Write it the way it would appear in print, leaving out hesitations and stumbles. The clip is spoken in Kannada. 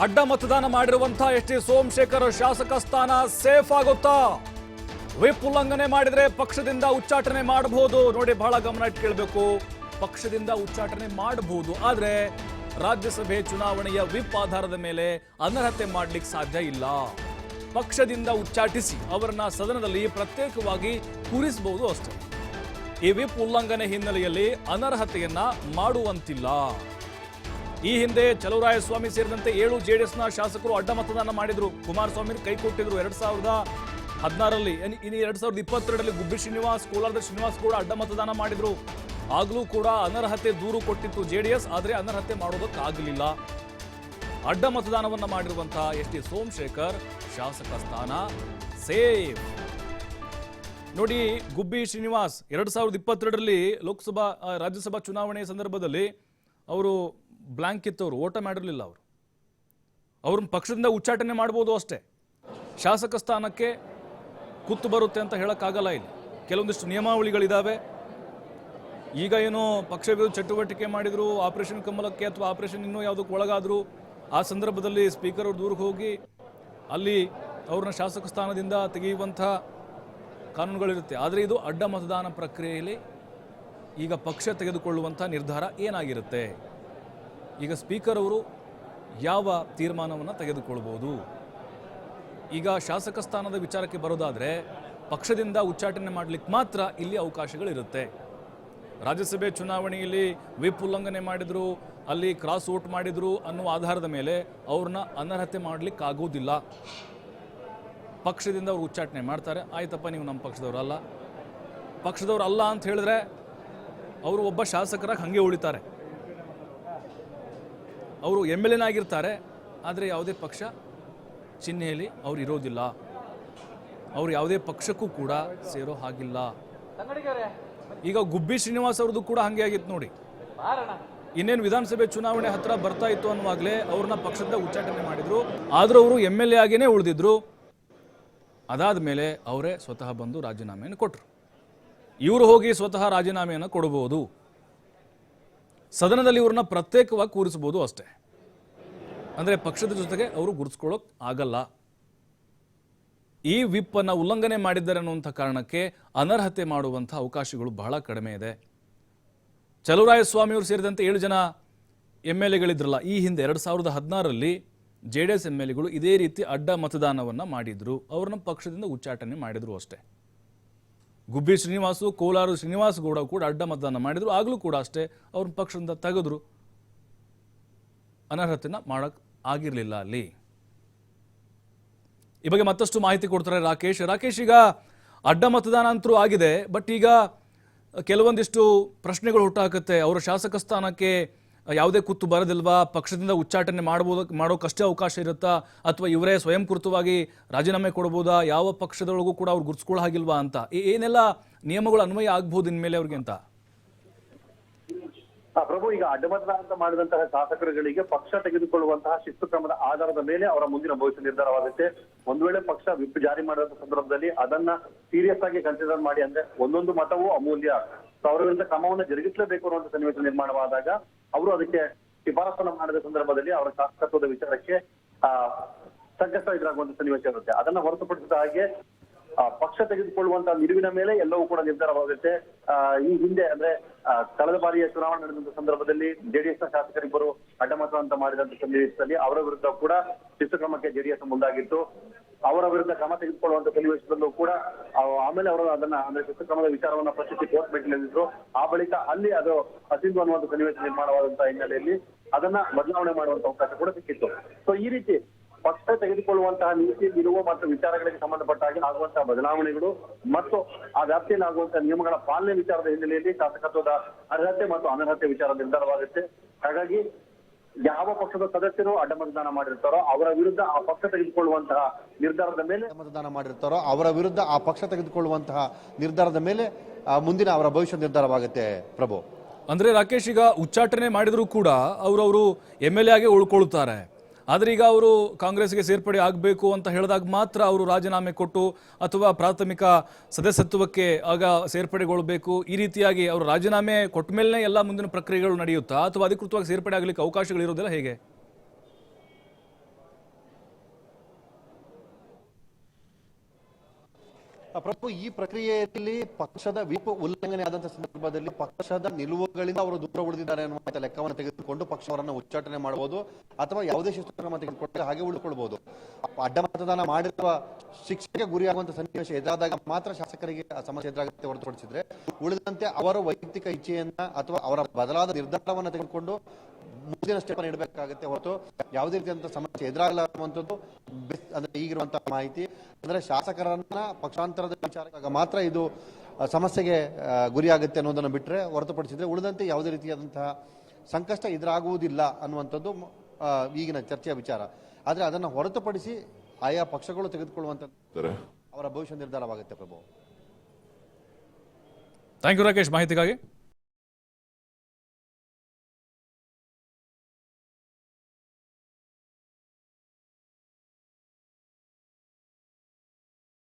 ಅಡ್ಡ ಮತದಾನ ಮಾಡಿರುವಂತಹ ಎಸ್ ಟಿ ಸೋಮಶೇಖರ್ ಶಾಸಕ ಸ್ಥಾನ ಸೇಫ್ ಆಗುತ್ತಾ? ವಿಪ್ ಉಲ್ಲಂಘನೆ ಮಾಡಿದ್ರೆ ಪಕ್ಷದಿಂದ ಉಚ್ಚಾಟನೆ ಮಾಡಬಹುದು. ನೋಡಿ, ಬಹಳ ಗಮನ ಇಟ್ಟು ಕೇಳಬೇಕು. ಪಕ್ಷದಿಂದ ಉಚ್ಚಾಟನೆ ಮಾಡಬಹುದು, ಆದ್ರೆ ರಾಜ್ಯಸಭೆ ಚುನಾವಣೆಯ ವಿಪ್ ಆಧಾರದ ಮೇಲೆ ಅನರ್ಹತೆ ಮಾಡ್ಲಿಕ್ಕೆ ಸಾಧ್ಯ ಇಲ್ಲ. ಪಕ್ಷದಿಂದ ಉಚ್ಚಾಟಿಸಿ ಅವರನ್ನ ಸದನದಲ್ಲಿ ಪ್ರತ್ಯೇಕವಾಗಿ ಕೂರಿಸಬಹುದು ಅಷ್ಟೇ. ಈ ವಿಪ್ ಉಲ್ಲಂಘನೆ ಹಿನ್ನೆಲೆಯಲ್ಲಿ ಅನರ್ಹತೆಯನ್ನ ಮಾಡುವಂತಿಲ್ಲ. ಈ ಹಿಂದೆ ಚಲುವರಾಯಸ್ವಾಮಿ ಸೇರಿದಂತೆ 7 ಜೆಡಿಎಸ್ನ ಶಾಸಕರು ಅಡ್ಡ ಮತದಾನ ಮಾಡಿದ್ರು. ಕುಮಾರಸ್ವಾಮಿ ಕೈ ಕೊಟ್ಟಿದ್ರು 2016ರಲ್ಲಿ. 2022ರಲ್ಲಿ ಗುಬ್ಬಿ ಶ್ರೀನಿವಾಸ್, ಕೋಲಾರದ ಶ್ರೀನಿವಾಸ್ ಕೂಡ ಅಡ್ಡ ಮತದಾನ ಮಾಡಿದ್ರು. ಆಗ್ಲೂ ಕೂಡ ಅನರ್ಹತೆ ದೂರು ಕೊಟ್ಟಿತ್ತು ಜೆಡಿಎಸ್, ಆದ್ರೆ ಅನರ್ಹತೆ ಮಾಡೋದಕ್ಕಾಗಲಿಲ್ಲ. ಅಡ್ಡ ಮತದಾನವನ್ನ ಮಾಡಿರುವಂತಹ ಎಸ್ ಟಿ ಸೋಮಶೇಖರ್ ಶಾಸಕ ಸ್ಥಾನ ಸೇಫ್. ನೋಡಿ, ಗುಬ್ಬಿ ಶ್ರೀನಿವಾಸ್ 2022ರಲ್ಲಿ ರಾಜ್ಯಸಭಾ ಚುನಾವಣೆ ಸಂದರ್ಭದಲ್ಲಿ ಅವರು ಬ್ಲಾಂಕ್ ಇತ್ತವರು, ಓಟ ಮಾಡಿರಲಿಲ್ಲ. ಅವ್ರನ್ನ ಪಕ್ಷದಿಂದ ಉಚ್ಚಾಟನೆ ಮಾಡ್ಬೋದು ಅಷ್ಟೇ. ಶಾಸಕ ಸ್ಥಾನಕ್ಕೆ ಕುತ್ತು ಬರುತ್ತೆ ಅಂತ ಹೇಳಕ್ಕಾಗಲ್ಲ. ಇಲ್ಲಿ ಕೆಲವೊಂದಿಷ್ಟು ನಿಯಮಾವಳಿಗಳಿದಾವೆ. ಈಗ ಏನೋ ಪಕ್ಷ ವಿರೋಧ ಚಟುವಟಿಕೆ ಮಾಡಿದ್ರು, ಆಪರೇಷನ್ ಕಮಲಕ್ಕೆ ಅಥವಾ ಆಪರೇಷನ್ ಇನ್ನೂ ಯಾವುದಕ್ಕೆ ಒಳಗಾದ್ರು, ಆ ಸಂದರ್ಭದಲ್ಲಿ ಸ್ಪೀಕರ್ ಅವ್ರ ದೂರಕ್ಕೆ ಹೋಗಿ ಅಲ್ಲಿ ಅವ್ರನ್ನ ಶಾಸಕ ಸ್ಥಾನದಿಂದ ತೆಗೆಯುವಂಥ ಕಾನೂನುಗಳಿರುತ್ತೆ. ಆದರೆ ಇದು ಅಡ್ಡ ಮತದಾನ ಪ್ರಕ್ರಿಯೆಯಲ್ಲಿ ಈಗ ಪಕ್ಷ ತೆಗೆದುಕೊಳ್ಳುವಂಥ ನಿರ್ಧಾರ ಏನಾಗಿರುತ್ತೆ? ಈಗ ಸ್ಪೀಕರ್ ಅವರು ಯಾವ ತೀರ್ಮಾನವನ್ನು ತೆಗೆದುಕೊಳ್ಬೋದು? ಈಗ ಶಾಸಕ ಸ್ಥಾನದ ವಿಚಾರಕ್ಕೆ ಬರೋದಾದರೆ ಪಕ್ಷದಿಂದ ಉಚ್ಚಾಟನೆ ಮಾಡಲಿಕ್ಕೆ ಮಾತ್ರ ಇಲ್ಲಿ ಅವಕಾಶಗಳಿರುತ್ತೆ. ರಾಜ್ಯಸಭೆ ಚುನಾವಣೆಯಲ್ಲಿ ವಿಪ್ ಉಲ್ಲಂಘನೆ ಮಾಡಿದ್ರು, ಅಲ್ಲಿ ಕ್ರಾಸ್ ವೋಟ್ ಮಾಡಿದ್ರು ಅನ್ನುವ ಆಧಾರದ ಮೇಲೆ ಅವ್ರನ್ನ ಅನರ್ಹತೆ ಮಾಡಲಿಕ್ಕೆ ಆಗೋದಿಲ್ಲ. ಪಕ್ಷದಿಂದ ಅವ್ರು ಉಚ್ಚಾಟನೆ ಮಾಡ್ತಾರೆ, ಆಯ್ತಪ್ಪ ನೀವು ನಮ್ಮ ಪಕ್ಷದವ್ರು ಅಲ್ಲ ಅಂತ ಹೇಳಿದ್ರೆ ಅವರು ಒಬ್ಬ ಶಾಸಕರಾಗಿ ಹಾಗೆ ಉಳಿತಾರೆ. ಅವರು MLA ಆಗಿರ್ತಾರೆ, ಆದರೆ ಯಾವುದೇ ಪಕ್ಷ ಚಿಹ್ನೆಯಲ್ಲಿ ಅವ್ರು ಇರೋದಿಲ್ಲ. ಅವ್ರು ಯಾವುದೇ ಪಕ್ಷಕ್ಕೂ ಕೂಡ ಸೇರೋ ಹಾಗಿಲ್ಲ. ಈಗ ಗುಬ್ಬಿ ಶ್ರೀನಿವಾಸ್ ಅವ್ರದ್ದು ಕೂಡ ಹಾಗೆ ಆಗಿತ್ತು ನೋಡಿ. ಇನ್ನೇನು ವಿಧಾನಸಭೆ ಚುನಾವಣೆ ಹತ್ರ ಬರ್ತಾ ಇತ್ತು ಅನ್ನುವಾಗಲೇ ಅವ್ರನ್ನ ಪಕ್ಷದಿಂದ ಉಚ್ಚಾಟನೆ ಮಾಡಿದ್ರು, ಆದರೂ ಅವರು MLA ಆಗಿನೇ ಉಳಿದಿದ್ರು. ಅದಾದ ಮೇಲೆ ಅವರೇ ಸ್ವತಃ ಬಂದು ರಾಜೀನಾಮೆಯನ್ನು ಕೊಟ್ಟರು. ಇವರು ಹೋಗಿ ಸ್ವತಃ ರಾಜೀನಾಮೆಯನ್ನು ಕೊಡಬಹುದು, ಸದನದಲ್ಲಿ ಇವ್ರನ್ನ ಪ್ರತ್ಯೇಕವಾಗಿ ಕೂರಿಸಬಹುದು ಅಷ್ಟೇ. ಅಂದರೆ ಪಕ್ಷದ ಜೊತೆಗೆ ಅವರು ಗುರುತಿಸ್ಕೊಳ್ಳೋಕೆ ಆಗಲ್ಲ. ಈ ವಿಪ್ ಅನ್ನು ಉಲ್ಲಂಘನೆ ಮಾಡಿದ್ದಾರೆ ಅನ್ನುವಂಥ ಕಾರಣಕ್ಕೆ ಅನರ್ಹತೆ ಮಾಡುವಂಥ ಅವಕಾಶಗಳು ಬಹಳ ಕಡಿಮೆ ಇದೆ. ಚಲುವರಾಯಸ್ವಾಮಿ ಅವರು ಸೇರಿದಂತೆ 7 ಜನ MLAಗಳಿದ್ರಲ್ಲ, ಈ ಹಿಂದೆ 2016ರಲ್ಲಿ JDS MLAಗಳು ಇದೇ ರೀತಿ ಅಡ್ಡ ಮತದಾನವನ್ನು ಮಾಡಿದ್ರು. ಅವ್ರನ್ನ ಪಕ್ಷದಿಂದ ಉಚ್ಚಾಟನೆ ಮಾಡಿದ್ರು ಅಷ್ಟೇ. ಗುಬ್ಬಿ ಶ್ರೀನಿವಾಸು, ಕೋಲಾರ ಶ್ರೀನಿವಾಸ್ ಗೌಡ ಕೂಡ ಅಡ್ಡ ಮತದಾನ ಮಾಡಿದ್ರು, ಆಗಲೂ ಕೂಡ ಅಷ್ಟೇ ಅವ್ರನ್ನ ಪಕ್ಷದಿಂದ ತೆಗೆದ್ರು. ಅನರ್ಹತೆನ ಮಾಡಕ್ ಆಗಿರಲಿಲ್ಲ ಅಲ್ಲಿ. ಈ ಬಗ್ಗೆ ಮತ್ತಷ್ಟು ಮಾಹಿತಿ ಕೊಡ್ತಾರೆ ರಾಕೇಶ್. ಈಗ ಅಡ್ಡ ಮತದಾನ ಅಂತರೂ ಆಗಿದೆ, ಬಟ್ ಈಗ ಕೆಲವೊಂದಿಷ್ಟು ಪ್ರಶ್ನೆಗಳು ಹುಟ್ಟಾಕತ್ತೆ. ಅವರ ಶಾಸಕ ಸ್ಥಾನಕ್ಕೆ ಯಾವುದೇ ಕುತ್ತು ಬರೋದಿಲ್ವಾ? ಪಕ್ಷದಿಂದ ಉಚ್ಚಾಟನೆ ಮಾಡೋಕಷ್ಟೇ ಅವಕಾಶ ಇರುತ್ತಾ, ಅಥವಾ ಇವರೇ ಸ್ವಯಂಕೃತವಾಗಿ ರಾಜೀನಾಮೆ ಕೊಡಬಹುದಾ? ಯಾವ ಪಕ್ಷದೊಳಗೂ ಕೂಡ ಅವ್ರು ಗುರುತಿಸ್ಕೊಳ್ಳೋ ಹಾಗಿಲ್ವಾ ಅಂತ ಏನೆಲ್ಲ ನಿಯಮಗಳು ಅನ್ವಯ ಆಗ್ಬಹುದು ಇನ್ಮೇಲೆ ಅವ್ರಿಗೆ ಅಂತ? ಪ್ರಭು, ಈಗ ಅಡ್ಡಮತದಾನ ಮಾಡಿದಂತಹ ಶಾಸಕರುಗಳಿಗೆ ಪಕ್ಷ ತೆಗೆದುಕೊಳ್ಳುವಂತಹ ಶಿಸ್ತು ಕ್ರಮದ ಆಧಾರದ ಮೇಲೆ ಅವರ ಮುಂದಿನ ಭವಿಷ್ಯ ನಿರ್ಧಾರವಾಗುತ್ತೆ. ಒಂದು ವೇಳೆ ಪಕ್ಷ ವಿಪ್ ಜಾರಿ ಮಾಡುವಂತಹ ಸಂದರ್ಭದಲ್ಲಿ ಅದನ್ನ ಸೀರಿಯಸ್ ಆಗಿ ಕನ್ಸಿಡರ್ ಮಾಡಿ, ಅಂದ್ರೆ ಒಂದೊಂದು ಮತವೂ ಅಮೂಲ್ಯ, ಅವರ ವಿರುದ್ಧ ಕ್ರಮವನ್ನು ಜರುಗಿಸಲೇಬೇಕು ಅನ್ನುವಂಥ ಸನ್ನಿವೇಶ ನಿರ್ಮಾಣವಾದಾಗ ಅವರು ಅದಕ್ಕೆ ಶಿಫಾರಸನ್ನು ಮಾಡಿದ ಸಂದರ್ಭದಲ್ಲಿ ಅವರ ಶಾಸಕತ್ವದ ವಿಚಾರಕ್ಕೆ ಸಂಕಷ್ಟ ಎದುರಾಗುವಂತ ಸನ್ನಿವೇಶ ಇರುತ್ತೆ. ಅದನ್ನ ಹೊರತುಪಡಿಸಿದ ಹಾಗೆ ಪಕ್ಷ ತೆಗೆದುಕೊಳ್ಳುವಂತಹ ನಿಲುವಿನ ಮೇಲೆ ಎಲ್ಲವೂ ಕೂಡ ನಿರ್ಧಾರವಾಗುತ್ತೆ. ಈ ಹಿಂದೆ ಅಂದ್ರೆ ಕಳೆದ ಬಾರಿಯ ಚುನಾವಣೆ ನಡೆದಂತ ಸಂದರ್ಭದಲ್ಲಿ JDSನ ಶಾಸಕರಿಬ್ಬರು ಅಡ್ಡಮತ ಮಾಡಿದಂತ ಸನ್ನಿವೇಶದಲ್ಲಿ ಅವರ ವಿರುದ್ಧ ಕೂಡ ಶಿಸ್ತು ಕ್ರಮಕ್ಕೆ JDS ಮುಂದಾಗಿತ್ತು. ಅವರ ವಿರುದ್ಧ ಕ್ರಮ ತೆಗೆದುಕೊಳ್ಳುವಂತ ಸನ್ನಿವೇಶದಲ್ಲೂ ಕೂಡ ಆಮೇಲೆ ಅವರು ಅದನ್ನ ಅಂದ್ರೆ ಶಿಸ್ತು ಕ್ರಮದ ವಿಚಾರವನ್ನ ಪ್ರಶ್ನಿಸಿ ಕೋರ್ಟ್ ಮೆಟ್ಟಿಲಿದ್ರು. ಆ ಬಳಿಕ ಅಲ್ಲಿ ಅದು ಅಸಿಂಧು ಅನ್ನುವಂಥ ಸನ್ನಿವೇಶ ನಿರ್ಮಾಣವಾದಂತಹ ಹಿನ್ನೆಲೆಯಲ್ಲಿ ಅದನ್ನ ಬದಲಾವಣೆ ಮಾಡುವಂತ ಅವಕಾಶ ಕೂಡ ಸಿಕ್ಕಿತ್ತು. ಸೊ ಈ ರೀತಿ ಪಕ್ಷ ತೆಗೆದುಕೊಳ್ಳುವಂತಹ ನೀತಿ ನಿಲುವು ಮತ್ತು ವಿಚಾರಗಳಿಗೆ ಸಂಬಂಧಪಟ್ಟ ಹಾಗೆ ಆಗುವಂತಹ ಬದಲಾವಣೆಗಳು ಮತ್ತು ಆ ವ್ಯಾಪ್ತಿಯಲ್ಲಿ ಆಗುವಂತಹ ನಿಯಮಗಳ ಪಾಲನೆ ವಿಚಾರದ ಹಿನ್ನೆಲೆಯಲ್ಲಿ ಶಾಸಕತ್ವದ ಅರ್ಹತೆ ಮತ್ತು ಅನರ್ಹತೆ ವಿಚಾರ ನಿರ್ಧಾರವಾಗುತ್ತೆ. ಹಾಗಾಗಿ ಯಾವ ಪಕ್ಷದ ಸದಸ್ಯರು ಅಡ್ಡ ಮತದಾನ ಮಾಡಿರ್ತಾರೋ ಅವರ ವಿರುದ್ಧ ಆ ಪಕ್ಷ ತೆಗೆದುಕೊಳ್ಳುವಂತಹ ನಿರ್ಧಾರದ ಮೇಲೆ ಮುಂದಿನ ಅವರ ಭವಿಷ್ಯ ನಿರ್ಧಾರವಾಗುತ್ತೆ. ಪ್ರಭು, ಅಂದ್ರೆ ರಾಕೇಶ್, ಈಗ ಉಚ್ಚಾಟನೆ ಮಾಡಿದ್ರು ಕೂಡ ಅವರು MLA ಆಗಿ ಉಳ್ಕೊಳ್ತಾರೆ. ಆದರೆ ಈಗ ಅವರು ಕಾಂಗ್ರೆಸ್ಗೆ ಸೇರ್ಪಡೆ ಆಗಬೇಕು ಅಂತ ಹೇಳಿದಾಗ ಮಾತ್ರ ಅವರು ರಾಜೀನಾಮೆ ಕೊಟ್ಟು ಅಥವಾ ಪ್ರಾಥಮಿಕ ಸದಸ್ಯತ್ವಕ್ಕೆ ಆಗ ಸೇರ್ಪಡೆಗೊಳ್ಳಬೇಕು. ಈ ರೀತಿಯಾಗಿ ಅವರು ರಾಜೀನಾಮೆ ಕೊಟ್ಟ ಮೇಲೆ ಎಲ್ಲ ಮುಂದಿನ ಪ್ರಕ್ರಿಯೆಗಳು ನಡೆಯುತ್ತಾ, ಅಥವಾ ಅಧಿಕೃತವಾಗಿ ಸೇರ್ಪಡೆ ಆಗಲಿಕ್ಕೆ ಅವಕಾಶಗಳಿರೋದಿಲ್ಲ? ಹೇಗೆ? ಪ್ರಭು, ಈ ಪ್ರಕ್ರಿಯೆಯಲ್ಲಿ ಪಕ್ಷದ ವಿಪ್ ಉಲ್ಲಂಘನೆ ಆದಂತಹ ಸಂದರ್ಭದಲ್ಲಿ ಪಕ್ಷದ ನಿಲುವುಗಳಿಂದ ಅವರು ದೂರ ಉಳಿದಿದ್ದಾರೆ ಅನ್ನುವಂಥ ಲೆಕ್ಕವನ್ನು ತೆಗೆದುಕೊಂಡು ಪಕ್ಷವರನ್ನು ಉಚ್ಚಾಟನೆ ಮಾಡಬಹುದು ಅಥವಾ ಯಾವುದೇ ಶಿಸ್ತು ಕ್ರಮ ತೆಗೆದುಕೊಂಡ್ರೆ ಹಾಗೆ ಉಳಿದುಕೊಳ್ಳಬಹುದು. ಅಡ್ಡ ಮತದಾನ ಮಾಡಿರುವ ಶಿಕ್ಷೆಗೆ ಗುರಿಯಾಗುವಂತಹ ಸನ್ನಿವೇಶ ಎದುರಾದಾಗ ಮಾತ್ರ ಶಾಸಕರಿಗೆ ಆ ಸಮಸ್ಯೆ ಎದುರಾಗುತ್ತೆ ಹೊರತುಪಡಿಸಿದ್ರೆ ಉಳಿದಂತೆ ಅವರ ವೈಯಕ್ತಿಕ ಇಚ್ಛೆಯನ್ನ ಅಥವಾ ಅವರ ಬದಲಾದ ನಿರ್ಧಾರವನ್ನು ತೆಗೆದುಕೊಂಡು ಮುಂದಿನ ಸ್ಟೆಪ್ ನೀಡಬೇಕಾಗುತ್ತೆ ಹೊರತು ಯಾವುದೇ ರೀತಿಯಂತ ಸಮಸ್ಯೆ ಎದುರಾಗಲಾಗುವಂಥದ್ದು ಅಂದ್ರೆ ಈಗಿರುವಂತಹ ಮಾಹಿತಿ. ಅಂದ್ರೆ ಶಾಸಕರನ್ನ ಪಕ್ಷಾಂತರದ ವಿಚಾರಕ್ಕಾಗ ಮಾತ್ರ ಇದು ಸಮಸ್ಯೆಗೆ ಗುರಿಯಾಗುತ್ತೆ ಅನ್ನೋದನ್ನು ಬಿಟ್ಟರೆ ಹೊರತುಪಡಿಸಿದ್ರೆ ಉಳಿದಂತೆ ಯಾವುದೇ ರೀತಿಯಾದಂತಹ ಸಂಕಷ್ಟ ಎದುರಾಗುವುದಿಲ್ಲ ಅನ್ನುವಂಥದ್ದು ಈಗಿನ ಚರ್ಚೆಯ ವಿಚಾರ. ಆದ್ರೆ ಅದನ್ನು ಹೊರತುಪಡಿಸಿ ಆಯಾ ಪಕ್ಷಗಳು ತೆಗೆದುಕೊಳ್ಳುವಂಥದ್ದು ಅವರ ಭವಿಷ್ಯ ನಿರ್ಧಾರವಾಗುತ್ತೆ. ಪ್ರಭು, ಥ್ಯಾಂಕ್ ಯು ರಾಕೇಶ್ ಮಾಹಿತಿಗಾಗಿ.